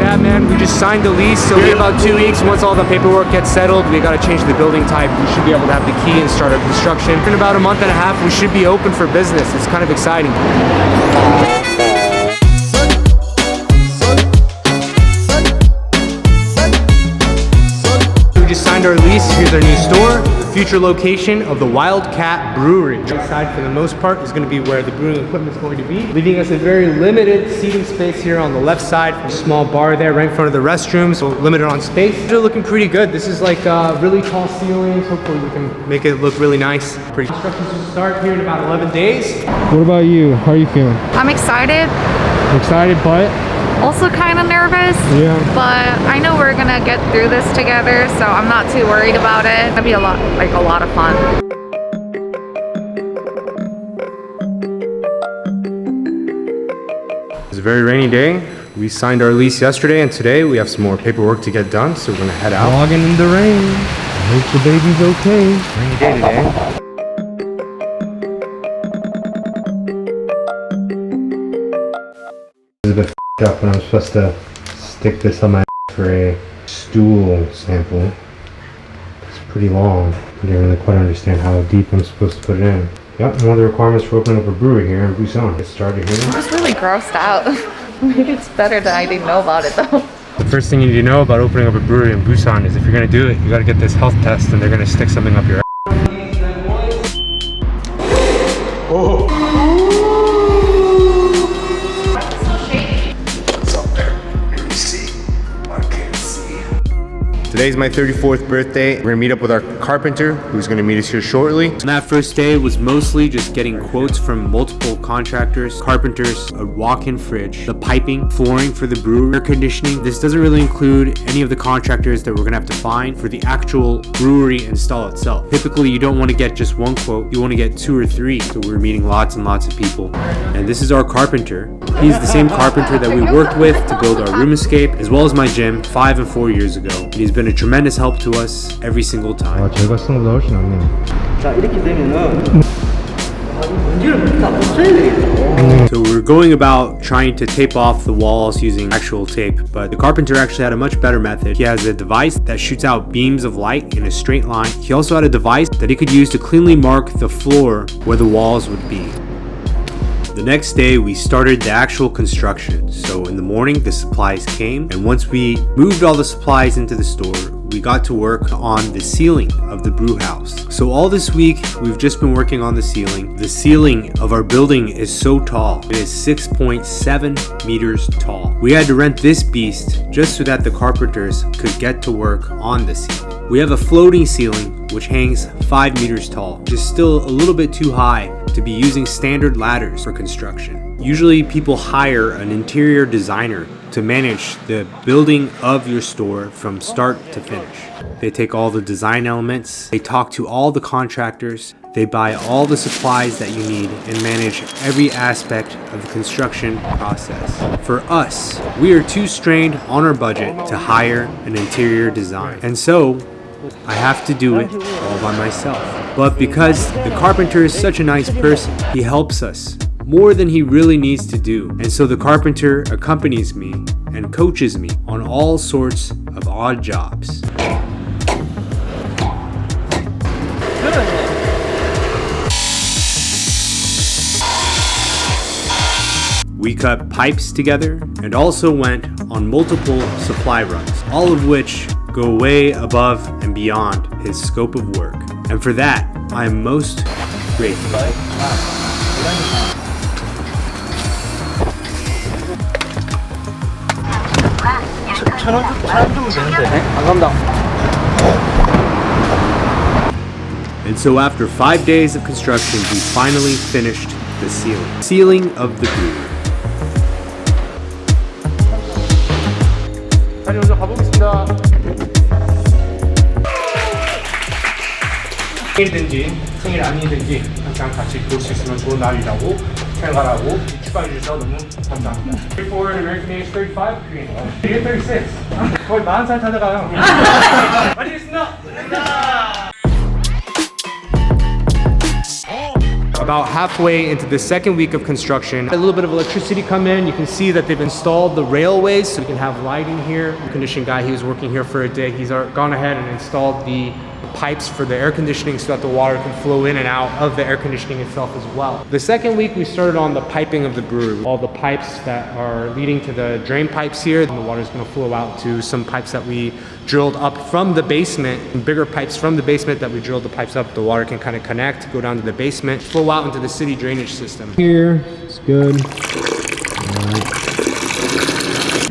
Yeah, man, we just signed the lease, so in about 2 weeks, once all the paperwork gets settled, we gotta change the building type. We should be able to have the key and start our construction. In about a month and a half, we should be open for business. It's kind of exciting. We just signed our lease. Here's our new store, the future location of the Wildcat Brewery. Inside, for the most part, is going to be where the brewing equipment is going to be, leaving us a very limited seating space here on the left side. A small bar there right in front of the restrooms, so limited on space. They're looking pretty good. This is like really tall ceilings. Hopefully we can make it look really nice. Construction will start here in about 11 days. What about you? How are you feeling? I'm excited. Excited, but also kind of nervous. Yeah. But I know we're gonna get through this together, so I'm not too worried about it. It's gonna be a lot of fun. It's a very rainy day. We signed our lease yesterday, and today we have some more paperwork to get done, so we're gonna head out. Vlogging in the rain. I hope the baby's okay. Rainy day today. This is a bit f***ed up when I'm supposed to stick this on my for a stool sample. It's pretty long. I didn't really quite understand how deep I'm supposed to put it in. Yep, one of the requirements for opening up a brewery here in Busan. Get started here. I'm just really grossed out. Maybe it's better that I didn't know about it though. The first thing you need to know about opening up a brewery in Busan is if you're gonna do it, you gotta get this health test and they're gonna stick something up your ass. Oh! Today's my 34th birthday. We're gonna meet up with our carpenter, who's gonna meet us here shortly. And that first day was mostly just getting quotes from multiple contractors, carpenters, a walk-in fridge, the piping, flooring for the brewery, air conditioning. This doesn't really include any of the contractors that we're gonna have to find for the actual brewery install itself. Typically, you don't wanna get just one quote, you wanna get 2 or 3. So we're meeting lots and lots of people. And this is our carpenter. He's the same carpenter that we worked with to build our room escape, as well as my gym 5 and 4 years ago. And he's been a tremendous help to us every single time. 저희가 쓰는 것보다 훨씬 낫네요. 자, 이렇게 되면은 문제를 그렇게 다 붙여야 되겠다. So we're going about trying to tape off the walls using actual tape, but the carpenter actually had a much better method. He has a device that shoots out beams of light in a straight line. He also had a device that he could use to cleanly mark the floor where the walls would be. The next day, we started the actual construction. So in the morning, the supplies came, and once we moved all the supplies into the store, we got to work on the ceiling of the brew house. So all this week, we've just been working on the ceiling. The ceiling of our building is so tall. It is 6.7 meters tall. We had to rent this beast just so that the carpenters could get to work on the ceiling. We have a floating ceiling which hangs 5 meters tall, which is still a little bit too high to be using standard ladders for construction. Usually people hire an interior designer to manage the building of your store from start to finish. They take all the design elements, they talk to all the contractors, they buy all the supplies that you need and manage every aspect of the construction process. For us, we are too strained on our budget to hire an interior design. And so, I have to do it all by myself. But because the carpenter is such a nice person, he helps us more than he really needs to do. And so the carpenter accompanies me and coaches me on all sorts of odd jobs. We cut pipes together and also went on multiple supply runs, all of which go way above and beyond his scope of work. And for that, I am most grateful. And so after 5 days of construction, we finally finished the ceiling. Ceiling of the brewery. 먼저 가보겠습니다. 생일이든지 생일 아니든지 항상 같이 볼 수 있으면 좋은 날이라고 생각하고 축하해 주셔서 너무 감사합니다. For an American age 35, Korean age 36. 거의 40살 타다가요. 맛있겠습니다. About halfway into the second week of construction, a little bit of electricity come in. You can see that they've installed the railways so we can have lighting here. The conditioning guy, he was working here for a day. He's gone ahead and installed the pipes for the air conditioning so that the water can flow in and out of the air conditioning itself as well. The second week we started on the piping of the brewery. All the pipes that are leading to the drain pipes here, and the water is going to flow out to some pipes that we drilled up from the basement, bigger pipes from the basement that we drilled the pipes up. The water can kind of connect, go down to the basement, flow out into the city drainage system. Here, it's good.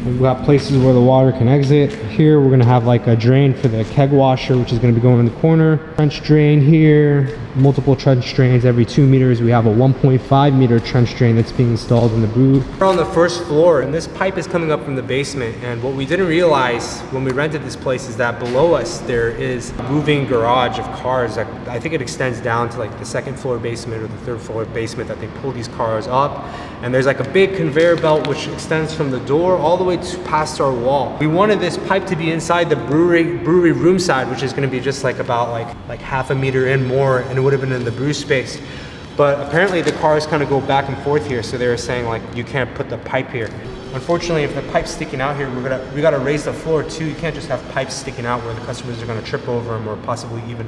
We've got places where the water can exit. Here we're gonna have like a drain for the keg washer, which is gonna be going in the corner. Trench drain here, multiple trench drains every 2 meters. We have a 1.5 meter trench drain that's being installed in the brew. We're on the first floor and this pipe is coming up from the basement. And what we didn't realize when we rented this place is that below us there is a moving garage of cars that I think it extends down to like the second floor basement or the third floor basement that they pull these cars up. And there's like a big conveyor belt which extends from the door all the way past our wall. We wanted this pipe to be inside the brewery room side, which is going to be just like about like half a meter in more, and it would have been in the brew space. But apparently the cars kind of go back and forth here, so they were saying like you can't put the pipe here. Unfortunately, if the pipe's sticking out here, we gotta raise the floor too. You can't just have pipes sticking out where the customers are going to trip over them or possibly even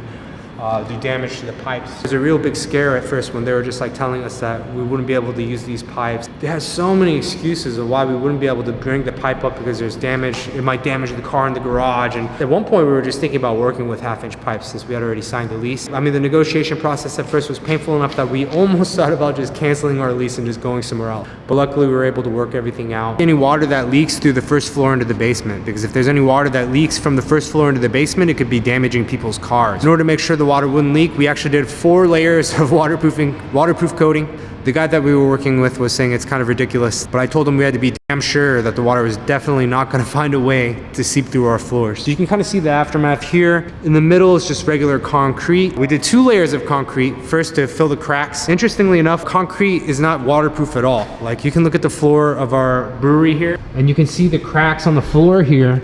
do damage to the pipes. It was a real big scare at first when they were just like telling us that we wouldn't be able to use these pipes. They had so many excuses of why we wouldn't be able to bring the pipe up because there's damage. It might damage the car in the garage. And at one point we were just thinking about working with 1/2-inch pipes since we had already signed the lease. I mean, the negotiation process at first was painful enough that we almost thought about just canceling our lease and just going somewhere else. But luckily we were able to work everything out. Any water that leaks through the first floor into the basement, because if there's any water that leaks from the first floor into the basement, it could be damaging people's cars. In order to make sure the water wouldn't leak, we actually did 4 layers of waterproof coating. The guy that we were working with was saying it's kind of ridiculous, but I told him we had to be damn sure that the water was definitely not going to find a way to seep through our floors. So you can kind of see the aftermath here. In the middle is just regular concrete. We did 2 layers of concrete, first to fill the cracks. Interestingly enough, concrete is not waterproof at all. Like, you can look at the floor of our brewery here, and you can see the cracks on the floor here.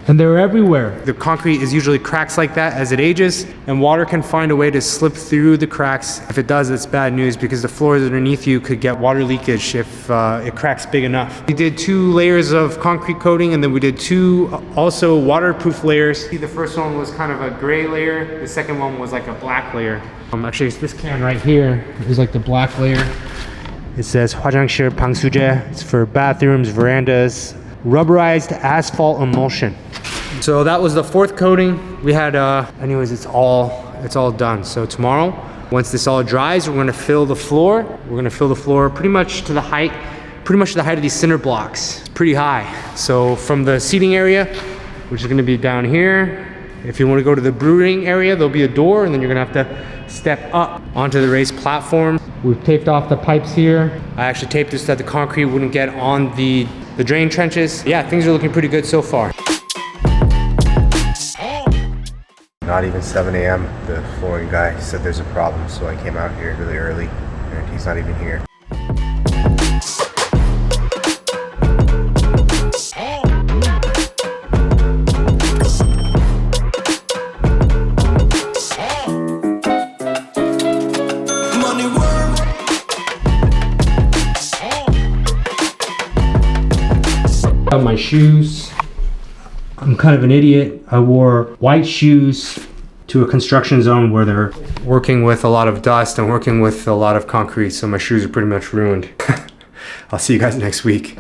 And they're everywhere. The concrete is usually cracks like that as it ages, and water can find a way to slip through the cracks. If it does, it's bad news because the floors underneath you could get water leakage if it cracks big enough. We did 2 layers of concrete coating, and then we did 2 also waterproof layers. See, the first one was kind of a gray layer. The second one was like a black layer. Actually, it's this can right here is like the black layer. It says 화장실 방수제. It's for bathrooms, verandas, rubberized asphalt emulsion. So that was the 4th coating. We had anyways, it's all done. So tomorrow, once this all dries, we're going to fill the floor. We're going to fill the floor pretty much to the height of these cinder blocks. It's pretty high. So from the seating area, which is going to be down here, if you want to go to the brewing area, there'll be a door, and then you're going to have to step up onto the raised platform. We've taped off the pipes here. I actually taped this so that the concrete wouldn't get on the drain trenches. Yeah, things are looking pretty good so far. Not even 7 a.m. The flooring guy said there's a problem, so I came out here really early, and he's not even here. My shoes. I'm kind of an idiot. I wore white shoes to a construction zone where they're working with a lot of dust and working with a lot of concrete, so my shoes are pretty much ruined. I'll see you guys next week.